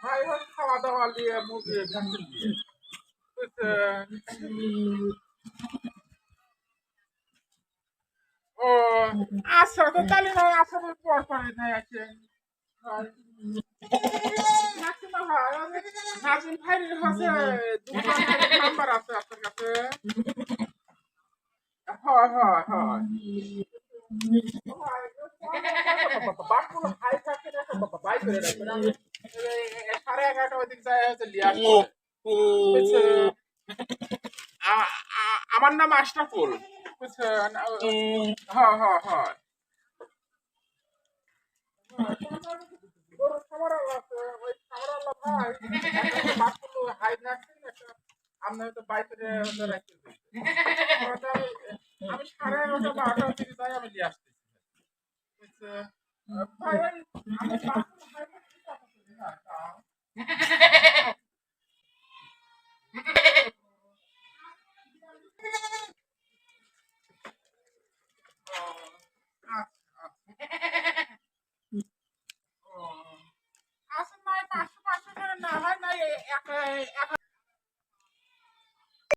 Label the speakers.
Speaker 1: ভাই খাওয়া দাওয়া দিয়ে মুরগি ভ্যাকসিন দিয়ে ও আচ্ছা তো তাহলে ভাই আসলে পর পরে নাই আছে নাজিম ভাইয়ের কাছে দুটো নাম্বার আছে আপনার কাছে হয় হয় হয় বাসগুলো হাই থাকে বাবা বাই করে রাখবেন আমি 11:30 ওই দিক যায় হচ্ছে লিয়ে আসবো আমার নাম আশরাফুল বুঝছেন হ্যাঁ হ্যাঁ হ্যাঁ গরুর খাবার আছে ওই খাবার ভাই বাসগুলো হাই রাখছেন আপনি হয়তো বাইকে রাখতে আমি 11:30 বা 12টার দিকে যাই আমি লিয়ে আসতেছি ভাই আমি বাসগুলো হাই আসলে 500 করে না হয় না